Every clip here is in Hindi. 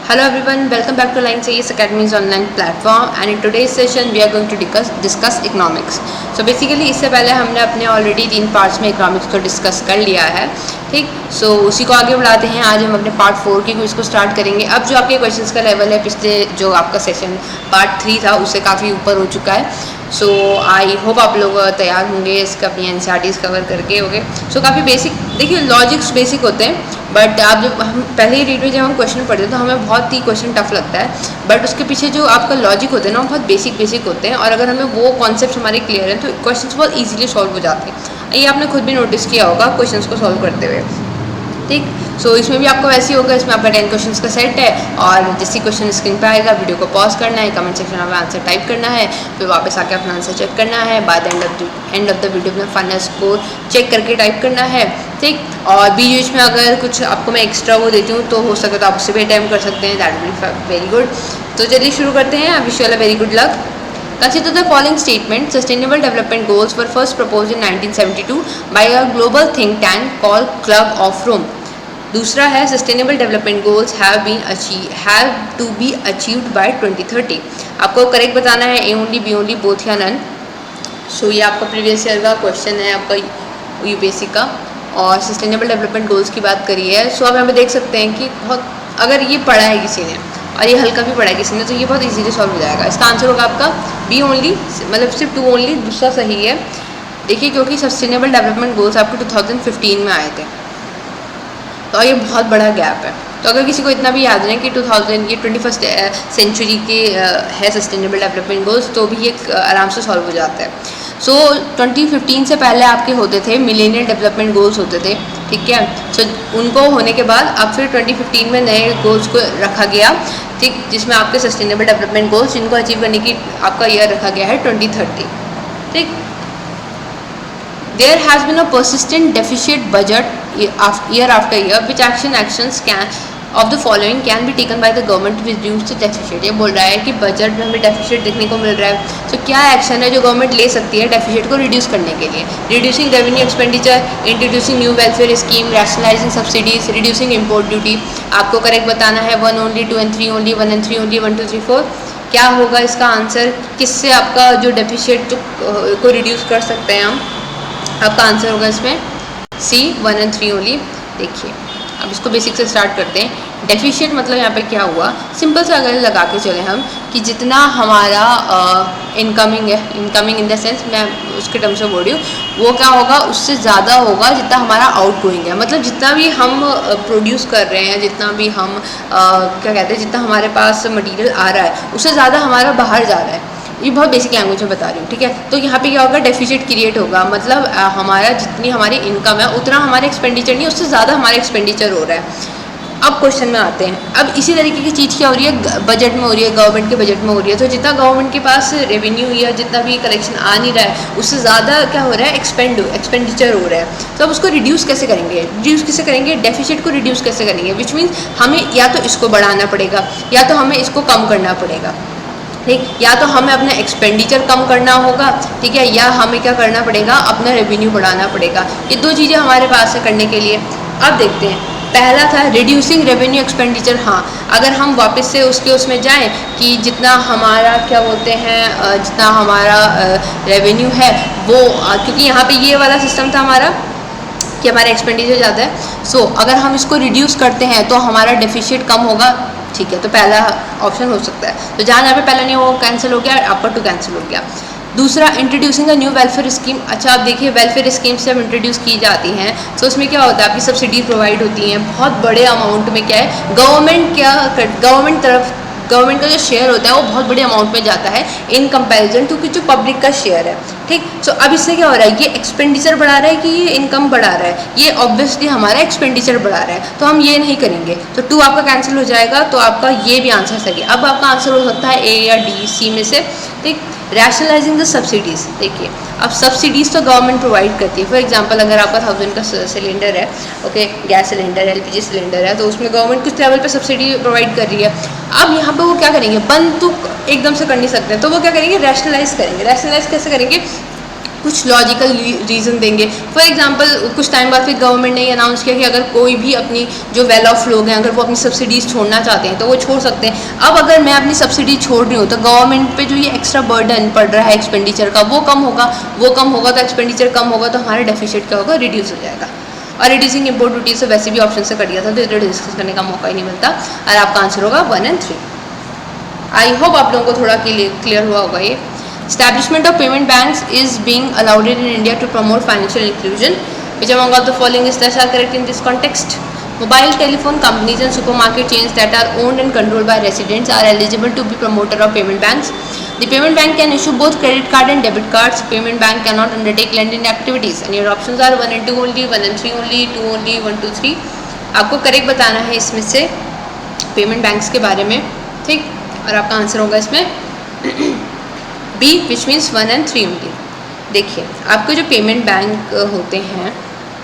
Hello everyone, welcome back to Line CS Academy's online platform and in today's session we are going to discuss economics. So basically इससे पहले हमने अपने ऑलरेडी 3 पार्ट्स में इकोनॉमिक्स को डिस्कस कर लिया है, ठीक। सो उसी को आगे बढ़ाते हैं। आज हम अपने पार्ट 4 की क्विज को स्टार्ट करेंगे। अब जो आपके क्वेश्चंस का लेवल है पिछले जो आपका सेशन पार्ट 3 था उससे काफ़ी ऊपर हो चुका है। सो आई होप आप लोग तैयार होंगे इसका अपनी एनसीईआरटीज़ कवर करके। ओके, सो काफ़ी बेसिक, देखिए लॉजिक्स बेसिक होते हैं बट आप जब हम पहले ही रीड में जब हम क्वेश्चन पढ़ते हैं तो हमें बहुत ही क्वेश्चन टफ लगता है, बट उसके पीछे जो आपका लॉजिक होते हैं ना वो बहुत बेसिक होते हैं और अगर हमें वो कॉन्सेप्ट हमारे क्लियर हैं तो क्वेश्चंस बहुत ईजिली सॉल्व हो जाते हैं। ये आपने खुद भी नोटिस किया होगा क्वेश्चंस को सॉल्व करते हुए, ठीक। सो इसमें भी आपका वैसे ही होगा। इसमें आपका 10 क्वेश्चंस का सेट है और जैसे क्वेश्चन स्क्रीन पे आएगा वीडियो को पॉज करना है, कमेंट सेक्शन में आंसर टाइप करना है, फिर वापस आके अपना आंसर चेक करना है। By the end of the video में फाइनल स्कोर चेक करके टाइप करना है, ठीक। और बीच में अगर कुछ आपको मैं एक्स्ट्रा वो देती हूँ तो हो सके तो आप उससे भी अटैम्प्ट कर सकते हैं, that will be very good. तो चलिए शुरू करते हैं। I wish you all a very good luck. Consider the following statement. Sustainable Development Goals were first proposed in 1972 by a global think tank called Club of Rome. दूसरा है Sustainable Development Goals have to be achieved by 2030. आपको करेक्ट बताना है A only, B only, both या none. सो ये आपका प्रीवियस ईयर का क्वेश्चन है आपका यूपीएससी का और सस्टेनेबल डेवलपमेंट गोल्स की बात करी है। सो अब यहाँ पे देख सकते हैं कि बहुत अगर ये पढ़ा है किसी ने और ये हल्का भी पढ़ा है किसी ने तो ये बहुत इजीली सॉल्व हो जाएगा। इसका आंसर होगा आपका बी ओनली, मतलब सिर्फ 2 ओनली, दूसरा सही है। देखिए क्योंकि सस्टेनेबल डेवलपमेंट गोल्स आपके 2015 में आए थे तो ये बहुत बड़ा गैप है। तो अगर किसी को इतना भी याद नहीं कि 2000 ये 21st सेंचुरी के है सस्टेनेबल डेवलपमेंट गोल्स तो भी ये आराम से सॉल्व हो जाता है। सो 2015 से पहले आपके होते थे मिलेनियल डेवलपमेंट गोल्स होते थे, ठीक है। सो उनको होने के बाद अब फिर 2015 में नए गोल्स को रखा गया, ठीक, जिसमें आपके सस्टेनेबल डेवलपमेंट गोल्स जिनको अचीव करने की आपका ईयर रखा गया है 2030, ठीक। There has been a persistent deficit budget year after year. Which actions of the following can be taken by the government to reduce the deficit? ये बोल रहा है कि बजट में हमें डेफिसिट देखने को मिल रहा है, तो क्या एक्शन है जो गवर्नमेंट ले सकती है डेफिसिट को रिड्यूस करने के लिए? Reducing revenue expenditure, introducing new welfare scheme, rationalising subsidies, reducing import duty. आपको करेक्ट बताना है 1 only, 2 and 3 only, 1 and 3 only, 1 2 3 4। क्या होगा इसका आंसर? किससे आपका जो डेफिसिट को रिड्यूस कर सकते हैं हम? आपका आंसर होगा इसमें सी 1 and 3 ओनली। देखिए अब इसको बेसिक से स्टार्ट करते हैं। डेफिशिएट मतलब यहाँ पे क्या हुआ, सिंपल से अगर लगा के चले हम कि जितना हमारा इनकमिंग है, इनकमिंग इन द सेंस मैं उसके टर्म से बोल रही हूँ, वो क्या होगा उससे ज़्यादा होगा जितना हमारा आउटगोइंग है। मतलब जितना भी हम प्रोड्यूस कर रहे हैं, जितना भी हम क्या कहते हैं, जितना हमारे पास मटीरियल आ रहा है उससे ज़्यादा हमारा बाहर जा रहा है। ये बहुत बेसिक लैंग्वेज में बता रही हूँ, ठीक है। तो यहाँ पे क्या होगा, डेफिसिट क्रिएट होगा, मतलब हमारा जितनी हमारी इनकम है उतना हमारे एक्सपेंडिचर नहीं, उससे ज़्यादा हमारा एक्सपेंडिचर हो रहा है। अब क्वेश्चन में आते हैं। अब इसी तरीके की चीज़ क्या हो रही है, बजट में हो रही है, गवर्नमेंट के बजट में हो रही है। तो जितना गवर्नमेंट के पास रेवेन्यू या जितना भी कलेक्शन आ नहीं रहा है उससे ज़्यादा क्या हो रहा है, एक्सपेंडिचर हो रहा है। तो अब उसको रिड्यूस कैसे करेंगे? रिड्यूस कैसे करेंगे? डेफिसिट को रिड्यूस कैसे करेंगे? विच मीन्स हमें या तो इसको बढ़ाना पड़ेगा या तो हमें इसको कम करना पड़ेगा, ठीक। या तो हमें अपना एक्सपेंडिचर कम करना होगा, ठीक है, या हमें क्या करना पड़ेगा, अपना रेवेन्यू बढ़ाना पड़ेगा। ये 2 चीज़ें हमारे पास है करने के लिए। अब देखते हैं, पहला था रिड्यूसिंग रेवेन्यू एक्सपेंडिचर। हाँ, अगर हम वापस से उसमें जाएं कि जितना हमारा क्या बोलते हैं, जितना हमारा रेवेन्यू है वो, क्योंकि यहाँ पे ये वाला सिस्टम था हमारा कि हमारा एक्सपेंडिचर ज़्यादा है। सो अगर हम इसको रिड्यूस करते हैं तो हमारा डेफिसिट कम होगा, ठीक है। तो पहला ऑप्शन हो सकता है। तो जहाँ पे पहला नहीं वो कैंसिल हो गया, अपर 2 कैंसिल हो गया। दूसरा introducing a new welfare scheme. अच्छा आप देखिए वेलफेयर स्कीम्स जब इंट्रोड्यूस की जाती हैं तो उसमें क्या होता है, आपकी सब्सिडी प्रोवाइड होती हैं बहुत बड़े अमाउंट में। क्या है, गवर्नमेंट का जो शेयर होता है वो बहुत बड़े अमाउंट में जाता है इन कंपैरिजन टू कि जो पब्लिक का शेयर है, ठीक। सो अब इससे क्या हो रहा है, ये एक्सपेंडिचर बढ़ा रहा है कि ये इनकम बढ़ा रहा है? ये ऑब्वियसली हमारा एक्सपेंडिचर बढ़ा रहा है, तो हम ये नहीं करेंगे। तो 2 आपका कैंसिल हो जाएगा, तो आपका ये भी आंसर सही है। अब आपका आंसर हो सकता है ए या डी, सी में से, ठीक। Rationalising the subsidies. देखिए अब सब्सिडीज़ तो गवर्नमेंट प्रोवाइड करती है। फॉर एग्जांपल अगर आपका 1000 का सिलेंडर है, ओके, गैस सिलेंडर है, एलपीजी सिलेंडर है, तो उसमें गवर्नमेंट कुछ लेवल पे सब्सिडी प्रोवाइड कर रही है। अब यहाँ पे वो क्या करेंगे, बंद तो एकदम से कर नहीं सकते, तो वो क्या करेंगे, रैशनलाइज करेंगे। रैशनलाइज कैसे करेंगे, कुछ लॉजिकल रीज़न देंगे। फॉर एग्जांपल कुछ टाइम बाद फिर गवर्नमेंट ने अनाउंस किया कि अगर कोई भी अपनी जो वेल ऑफ लोग हैं अगर वो अपनी सब्सिडीज़ छोड़ना चाहते हैं तो वो छोड़ सकते हैं। अब अगर मैं अपनी सब्सिडी छोड़ रही हूँ तो गवर्नमेंट पे जो ये एक्स्ट्रा बर्डन पड़ रहा है एक्सपेंडिचर का वो कम होगा, तो एक्सपेंडिचर कम होगा तो हमारा डेफिसिट क्या होगा, रिड्यूस हो जाएगा। और रिड्यूसिंग इम्पोर्ट ड्यूटी से वैसे भी ऑप्शन से कट गया था तो इधर डिस्कस करने का मौका ही नहीं मिलता। और आपका आंसर होगा 1 और 3। आई होप आप लोगों को थोड़ा क्लियर हुआ होगा ये। Establishment of payment banks is being allowed in India to promote financial inclusion. Which among of the following is less are correct in this context? Mobile telephone companies and supermarket chains that are owned and controlled by residents are eligible to be promoter of payment banks. The payment bank can issue both credit card and debit cards. Payment bank cannot undertake lending activities. And your options are 1 and 2 only, 1 and 3 only, 2 only, 1, 2, 3. आपको करेक्ट बताना है इसमें से पेमेंट बैंक्स के बारे में, ठीक। और आपका आंसर होगा इसमें बी, विच मीन्स 1 और 3 ओनली। देखिए आपके जो पेमेंट बैंक होते हैं,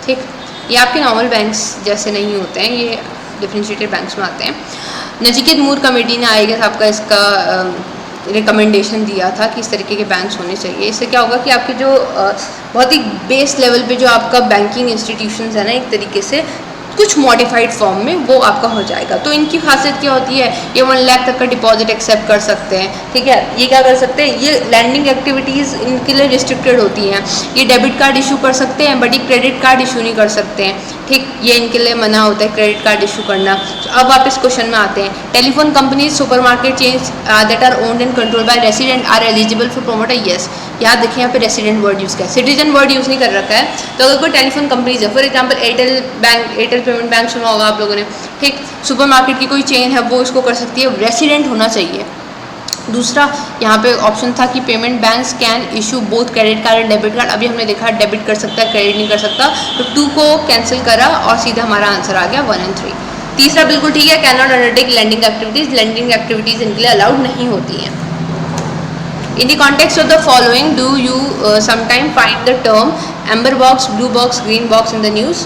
ठीक, ये आपके नॉर्मल बैंक्स जैसे नहीं होते हैं, ये डिफरेंशिएटेड बैंक्स में आते हैं। नचिकेत मूर कमेटी ने आएगा आपका इसका रिकमेंडेशन दिया था कि इस तरीके के बैंक्स होने चाहिए। इससे क्या होगा कि आपके जो बहुत ही बेस लेवल पे जो आपका बैंकिंग इंस्टीट्यूशंस है ना, एक तरीके से कुछ मॉडिफाइड फॉर्म में वो आपका हो जाएगा। तो इनकी खासियत क्या होती है, ये 1 लाख तक का डिपॉजिट एक्सेप्ट कर सकते हैं, ठीक है। ये क्या कर सकते हैं, ये लैंडिंग एक्टिविटीज़ इनके लिए रिस्ट्रिक्टेड होती हैं। ये डेबिट कार्ड इशू कर सकते हैं बट ये क्रेडिट कार्ड इशू नहीं कर सकते हैं, ठीक। ये इनके लिए मना होता है क्रेडिट कार्ड इशू करना। तो अब आप इस क्वेश्चन में आते हैं। Telephone companies, supermarket chains that are owned and control by resident are eligible for promoter. Yes, याद देखिए यहाँ पे रेसिडेंट वर्ड यूज़ किया, सिटीजन वर्ड यूज़ नहीं कर रखा है। तो अगर कोई टेलीफोन कंपनीज है, for example Airtel bank, Airtel payment bank सुना होगा आप लोगों ने, ठीक। सुपरमार्केट की कोई चेन है वो इसको कर सकती है, रेसिडेंट होना चाहिए। दूसरा यहाँ पे ऑप्शन था कि payment banks can issue both credit card and debit card. अभी हमने देखा डेबिट कर सकता है, क्रेडिट नहीं कर सकता, तो 2 को कैंसिल करा और सीधा हमारा आंसर आ गया 1 और 3। तीसरा बिल्कुल ठीक है, can not undertake landing activities, landing activities इनके लिए अलाउड नहीं होती हैं। In the context of the following, do you sometime find the term amber box, blue box, green box in the news?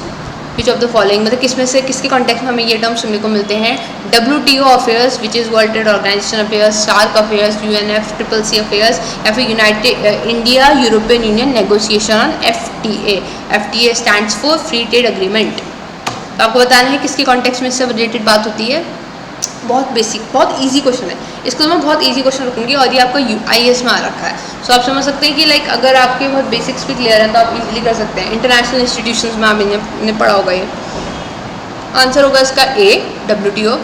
Which of the following, मतलब किसमें से किसके कॉन्टेक्स्ट में हमें ये टर्म सुनने को मिलते हैं? WTO affairs, which is world trade organisation affairs, SAARC affairs, UNFCCC affairs, या फिर united India European union negotiation on FTA। FTA stands for free trade agreement. तो आपको बताना है किसके कॉन्टेक्स्ट में इससे रिलेटेड बात होती है। बहुत बेसिक, बहुत इजी क्वेश्चन है, इसको मैं बहुत इजी क्वेश्चन रखूँगी और ये आपका IAS में आ रखा है। सो आप समझ सकते हैं कि लाइक अगर आपके बहुत बेसिक्स भी क्लियर हैं तो आप इजीली कर सकते हैं। इंटरनेशनल इंस्टीट्यूशंस में आप इन्हें पढ़ा होगा। ये आंसर होगा इसका A, WTO।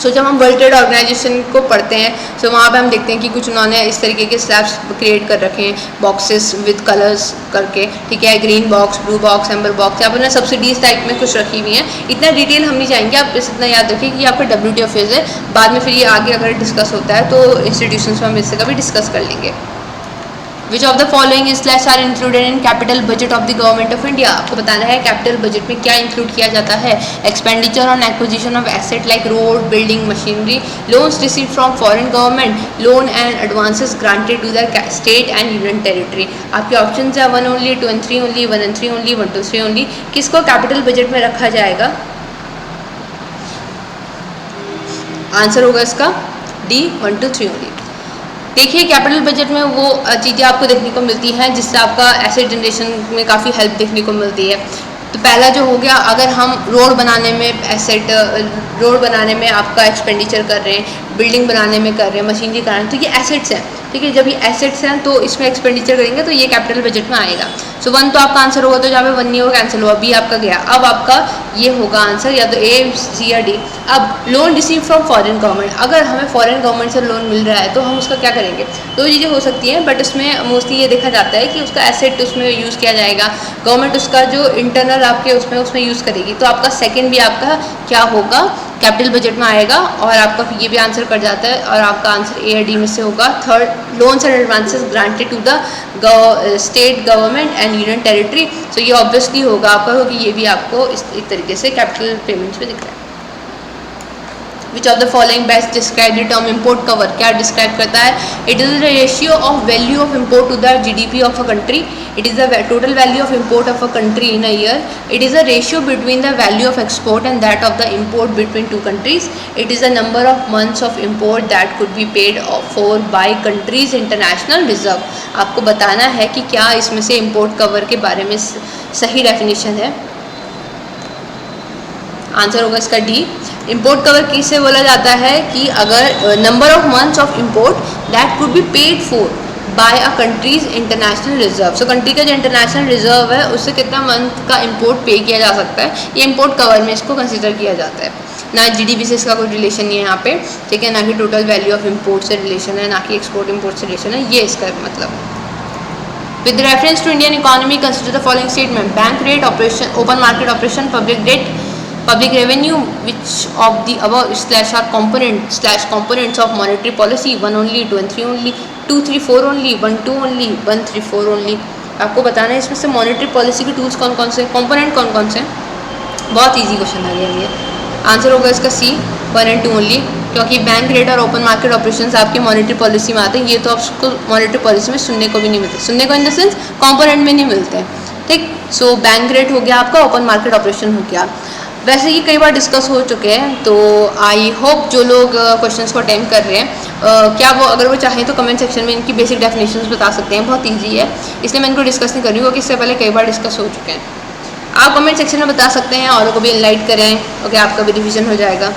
सो जब हम वर्ल्ड ट्रेड ऑर्गेनाइजेशन को पढ़ते हैं तो वहाँ पे हम देखते हैं कि कुछ उन्होंने इस तरीके के स्लैब्स क्रिएट कर रखे हैं, बॉक्सेस विद कलर्स करके, ठीक है। Green box, blue box, amber box, यहाँ पर ना सब्सिडीज टाइप में कुछ रखी हुई हैं। इतना डिटेल हम नहीं जाएंगे, आप बस इतना याद रखिए कि आपका WTO फेज है। बाद में फिर ये आगे अगर डिस्कस होता है तो इंस्टीट्यूशंस में हम इससे कभी डिस्कस कर लेंगे। Which of the following slash are included in capital budget of the government of India. आपको बताना है कैपिटल बजट में क्या इंक्लूड किया जाता है। Expenditure on acquisition of asset like road, building, machinery, loans received from foreign government, loan and advances granted to the state and union territory. आपके ऑप्शन है 1 only, 2 and 3 only, 1 and 3 only, 1, 2, 3 only. किसको कैपिटल बजट में रखा जाएगा? आंसर होगा इसका D, 1, 2, 3 ओनली। देखिए कैपिटल बजट में वो चीज़ें आपको देखने को मिलती हैं जिससे आपका एसेट जनरेशन में काफ़ी हेल्प देखने को मिलती है। तो पहला जो हो गया, अगर हम रोड बनाने में रोड बनाने में आपका एक्सपेंडिचर कर रहे हैं, बिल्डिंग बनाने में कर रहे हैं, मशीनरी कर रहे हैं, तो ये एसेट्स हैं, ठीक है। जब ये एसेट्स हैं तो इसमें एक्सपेंडिचर करेंगे तो ये कैपिटल बजट में आएगा। सो 1 तो आपका आंसर होगा, तो जहाँ पे 1 नहीं होगा कैंसिल हुआ, B आपका गया। अब आपका ये होगा आंसर या तो A, C या D। अब loan receive from foreign government, अगर हमें फॉरेन गवर्नमेंट से लोन मिल रहा है तो हम उसका क्या करेंगे? 2 चीज़ें हो सकती हैं, बट उसमें मोस्टली ये देखा जाता है कि उसका एसेट उसमें यूज़ किया जाएगा, गवर्नमेंट उसका जो इंटरनल आपके उसमें यूज़ करेगी। तो आपका सेकेंड भी आपका क्या होगा, कैपिटल बजट में आएगा। और आपका ये भी आंसर कर जाता है और आपका आंसर A या D में से होगा। Third, loans and advances granted to the state government and union territory. So ये ऑब्वियसली होगा आपका, क्योंकि ये भी आपको इस तरीके से कैपिटल पेमेंट्स में दिख रहा है। Which of the following best describe the term import cover, क्या डिस्क्राइब करता है? It is the ratio of value of import to the GDP of a country. It is the total value of import of a country in a year. It is a ratio between the value of export and that of the import between two countries. It is the number of months of import that could be paid for by countries international reserve. आपको बताना है कि क्या इसमें से इम्पोर्ट कवर के बारे में सही डेफिनेशन है. आंसर होगा इसका डी. इम्पोर्ट कवर किसे बोला जाता है कि अगर number of months of import that could be paid for by a countries international reserve. So country का जो इंटरनेशनल रिजर्व है उससे कितना मंथ का इम्पोर्ट पे किया जा सकता है, ये इम्पोर्ट कवर में इसको कंसिडर किया जाता है. ना GDP से इसका कोई रिलेशन नहीं है यहाँ पे, ठीक है, ना कि टोटल वैल्यू ऑफ इम्पोर्ट से रिलेशन है, ना कि एक्सपोर्ट इम्पोर्ट से रिलेशन है, ये इसका मतलब. With reference to Indian economy, consider the following statement: bank rate, operation, open market operation, public debt, public revenue. Which of the above slash are components of monetary policy? 1 only, 2 and 3 only, 2 3 4 only, 1 2 only, 1 3 4 only. आपको बताना है इसमें से मॉनेटरी पॉलिसी के टूल्स कौन कौन से, कंपोनेंट कौन कौन से. बहुत इजी क्वेश्चन आ गया ये. आंसर होगा इसका सी, 1 and 2 ओनली, क्योंकि बैंक रेट और ओपन मार्केट ऑपरेशंस आपकी मॉनेटरी पॉलिसी में आते हैं. ये तो आपको मॉनेटरी पॉलिसी में सुनने को भी नहीं मिलते, सुनने को इन द सेंस कंपोनेंट में नहीं मिलते हैं, ठीक. सो बैंक रेट हो गया आपका, ओपन मार्केट ऑपरेशन हो गया. वैसे ये कई बार डिस्कस हो चुके हैं, तो आई होप जो लोग क्वेश्चंस को अटेम्प्ट कर रहे हैं क्या वो अगर वो चाहें तो कमेंट सेक्शन में इनकी बेसिक डेफिनेशंस बता सकते हैं. बहुत ईजी है, इसलिए मैं इनको डिस्कस नहीं कर रही हूँ क्योंकि इससे पहले कई बार डिस्कस हो चुके हैं. आप कमेंट सेक्शन में बता सकते हैं, औरों को भी इनलाइट करें, ओके, आपका भी रिविजन हो जाएगा.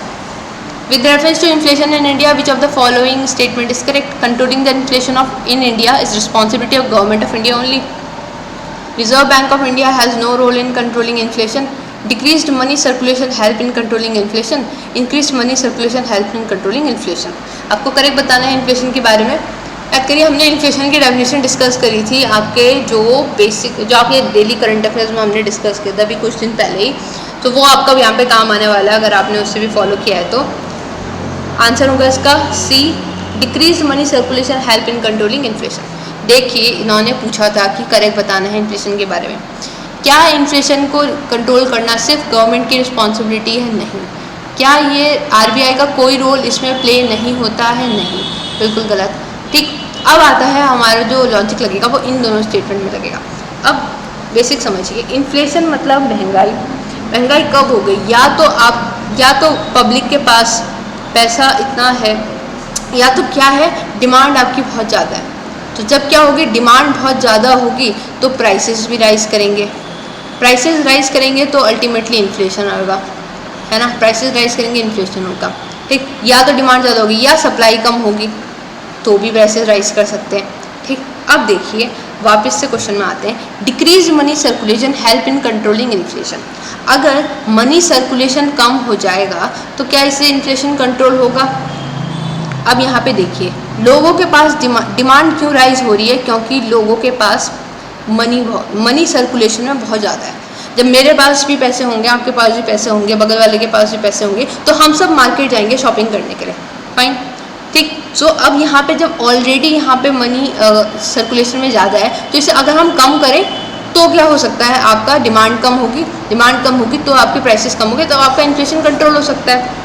With reference to inflation in India, which of the following statement is correct? Controlling the inflation of in India is responsibility of Government of India only. Reserve Bank of India has no role in controlling inflation. Decreased money circulation help in controlling inflation. Increased money circulation help in controlling inflation. आपको करेक्ट बताना है इन्फ्लेशन के बारे में. एक्चुअली हमने इन्फ्लेशन की डेफिनेशन डिस्कस करी थी आपके जो आपके डेली करंट अफेयर्स में हमने डिस्कस किया था अभी कुछ दिन पहले ही, तो वो आपका यहाँ पे काम आने वाला है अगर आपने उससे भी फॉलो किया है तो. आंसर होगा इसका C, decrease money circulation help in controlling inflation. देखिए इन्होंने पूछा था कि करेक्ट बताना है इन्फ्लेशन के बारे में. क्या इन्फ्लेशन को कंट्रोल करना सिर्फ गवर्नमेंट की रिस्पॉन्सिबिलिटी है? नहीं. क्या ये RBI का कोई रोल इसमें प्ले नहीं होता है? नहीं, बिल्कुल गलत, ठीक. अब आता है हमारा जो लॉजिक लगेगा वो इन दोनों स्टेटमेंट में लगेगा. अब बेसिक समझिए, इन्फ्लेशन मतलब महंगाई. महंगाई कब हो गई? या तो पब्लिक के पास पैसा इतना है, या तो क्या है, डिमांड आपकी बहुत ज़्यादा है. तो जब क्या होगी, डिमांड बहुत ज़्यादा होगी तो प्राइसेस भी राइज करेंगे. प्राइसेस राइज करेंगे तो अल्टीमेटली इन्फ्लेशन होगा, है ना. प्राइसेस राइज करेंगे, इन्फ्लेशन होगा, ठीक. या तो डिमांड ज़्यादा होगी या सप्लाई कम होगी तो भी प्राइसेस राइज कर सकते हैं, ठीक. अब देखिए वापस से क्वेश्चन में आते हैं. Decrease money circulation help in controlling inflation. अगर मनी सर्कुलेशन कम हो जाएगा तो क्या इससे इन्फ्लेशन कंट्रोल होगा? अब यहाँ पे देखिए, लोगों के पास डिमांड क्यों राइज हो रही है? क्योंकि लोगों के पास मनी सर्कुलेशन में बहुत ज़्यादा है. जब मेरे पास भी पैसे होंगे, आपके पास भी पैसे होंगे, बगल वाले के पास भी पैसे होंगे, तो हम सब मार्केट जाएंगे शॉपिंग करने के लिए, फाइन, ठीक. सो अब यहाँ पे जब ऑलरेडी यहाँ पे मनी सर्कुलेशन में ज़्यादा है तो इसे अगर हम कम करें तो क्या हो सकता है, आपका डिमांड कम होगी तो आपके प्राइसेस कम होंगे, तो आपका इन्फ्लेशन कंट्रोल हो सकता है.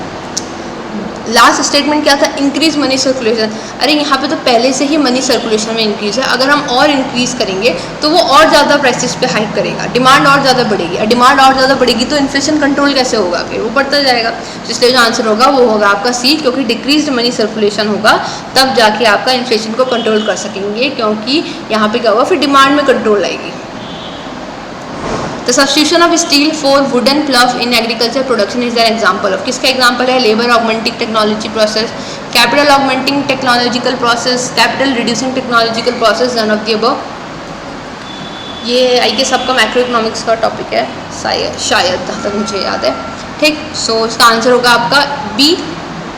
लास्ट स्टेटमेंट क्या था? Increase money circulation. अरे यहाँ पे तो पहले से ही मनी सर्कुलेशन में इंक्रीज है, अगर हम और इंक्रीज करेंगे तो वो और ज़्यादा प्राइसेस पे हाइक करेगा, डिमांड और ज़्यादा बढ़ेगी, और डिमांड और ज़्यादा बढ़ेगी तो इन्फ्लेशन कंट्रोल कैसे होगा? फिर वो बढ़ता जाएगा. इसलिए जो आंसर होगा वो होगा आपका सी, क्योंकि डिक्रीज मनी सर्कुलेशन होगा तब जाके आपका इन्फ्लेशन को कंट्रोल कर सकेंगे, क्योंकि यहाँ पे क्या होगा, फिर डिमांड में कंट्रोल आएगी. The substitution of steel for wooden plough in agriculture production is an example of. किसका एग्जाम्पल है? Labour augmenting technology process, capital augmenting technological process, capital reducing technological process, none of the above. ये आई के सबका मैक्रो इकोनॉमिक्स का टॉपिक है शायद जहाँ तक मुझे याद है, ठीक. सो इसका आंसर होगा आपका B,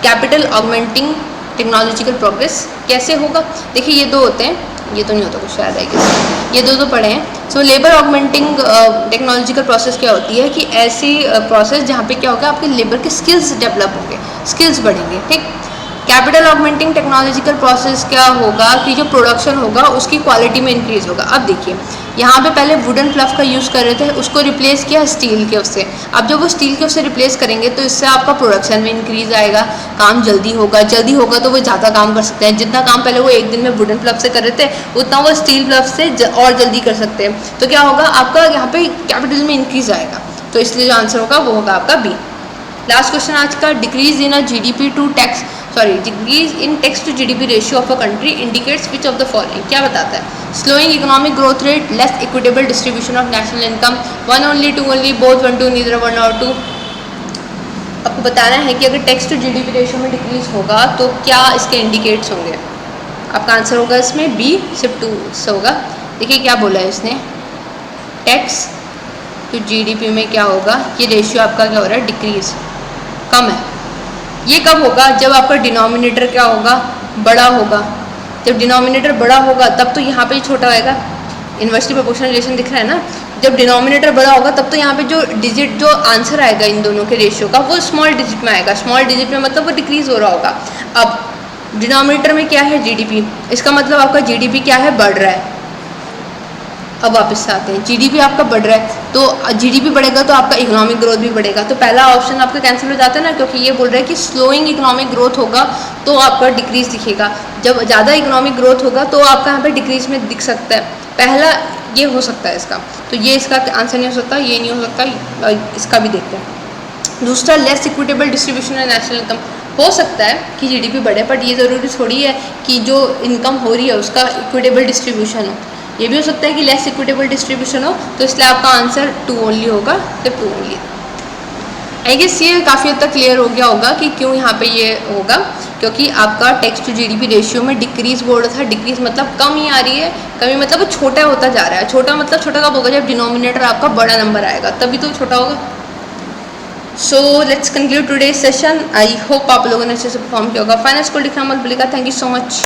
capital augmenting technological progress. कैसे होगा? देखिए ये दो होते हैं, ये तो नहीं होता कुछ शायद आएगा, ये दो पढ़े हैं. So labour augmenting technological process क्या होती है कि ऐसी प्रोसेस जहाँ पे क्या होगा, आपके लेबर के स्किल्स डेवलप होंगे, स्किल्स बढ़ेंगे, ठीक. कैपिटल ऑगमेंटिंग टेक्नोलॉजिकल प्रोसेस क्या होगा कि जो प्रोडक्शन होगा उसकी क्वालिटी में इंक्रीज होगा। अब देखिए यहाँ पे पहले वुडन फ्लफ का यूज़ कर रहे थे, उसको रिप्लेस किया स्टील के उससे। अब जब वो स्टील के उससे रिप्लेस करेंगे तो इससे आपका प्रोडक्शन में इंक्रीज आएगा, काम जल्दी होगा तो वो ज़्यादा काम कर सकते हैं। जितना काम पहले वो एक दिन में वुडन फ्लफ से कर रहे थे उतना वो स्टील फ्लफ से और जल्दी कर सकते हैं। तो क्या होगा, आपका यहाँ पे कैपिटल में इंक्रीज आएगा। तो इसलिए जो आंसर होगा वो होगा आपका बी। लास्ट क्वेश्चन आज का, decrease in tax to GDP ratio of a country indicates which of the following. क्या बताता है? Slowing economic growth rate, less equitable distribution of national income, one only, two only, both, one two, neither one और टू। आपको बताना है कि अगर टैक्स टू जीडीपी रेशियो में डिक्रीज होगा तो क्या इसके इंडिकेट्स होंगे। आपका आंसर होगा इसमें बी, सिर्फ टू से होगा। देखिए क्या बोला है इसने, टैक्स टू जीडीपी में क्या होगा, ये रेशियो आपका क्या हो रहा है, डिक्रीज, कम है। ये कब होगा, जब आपका डिनोमिनेटर क्या होगा, बड़ा होगा। जब डिनोमिनेटर बड़ा होगा तब तो यहाँ पे ही छोटा आएगा। इन्वर्सली प्रोपोर्शनल रिलेशन दिख रहा है ना, जब डिनोमिनेटर बड़ा होगा तब तो यहाँ पे जो डिजिट, जो आंसर आएगा इन दोनों के रेशियो का, वो स्मॉल डिजिट में आएगा। स्मॉल डिजिट में मतलब वो डिक्रीज हो रहा होगा। अब डिनोमिनेटर में क्या है, जीडीपी, इसका मतलब आपका जीडीपी क्या है, बढ़ रहा है। अब वापस से आते हैं, जीडीपी आपका बढ़ रहा है तो जीडीपी बढ़ेगा तो आपका इकोनॉमिक ग्रोथ भी बढ़ेगा। तो पहला ऑप्शन आपका कैंसिल हो जाता है ना, क्योंकि ये बोल रहा है कि स्लोइंग इकोनॉमिक ग्रोथ होगा तो आपका डिक्रीज दिखेगा। जब ज़्यादा इकोनॉमिक ग्रोथ होगा तो आपका यहाँ पे डिक्रीज में दिख सकता है। पहला ये हो सकता है इसका, तो ये इसका आंसर नहीं हो सकता, ये नहीं हो सकता, इसका भी देखते हैं। दूसरा, less equitable distribution of national income, हो सकता है कि जीडीपी बढ़े बट ये ज़रूरी थोड़ी है कि जो इनकम हो रही है उसका इक्विटेबल डिस्ट्रीब्यूशन हो। ये भी हो सकता है कि लेस इक्विटेबल डिस्ट्रीब्यूशन हो, तो इसलिए आपका आंसर टू ओनली होगा, सिर्फ टू ओनली। आई गेस ये काफ़ी हद तक क्लियर हो गया होगा कि क्यों यहाँ पे ये होगा, क्योंकि आपका टैक्स टू जीडीपी रेशियो में डिक्रीज बोल रहा था। डिक्रीज मतलब कम ही आ रही है, कमी मतलब वो छोटा होता जा रहा है। छोटा मतलब छोटा कब होगा, जब डिनोमिनेटर आपका बड़ा नंबर आएगा तभी तो छोटा होगा। So let's conclude today session. I hope आप लोगों ने अच्छे से परफॉर्म किया होगा। फाइनल स्कोर लिखना मत भूलिएगा। Thank you so much.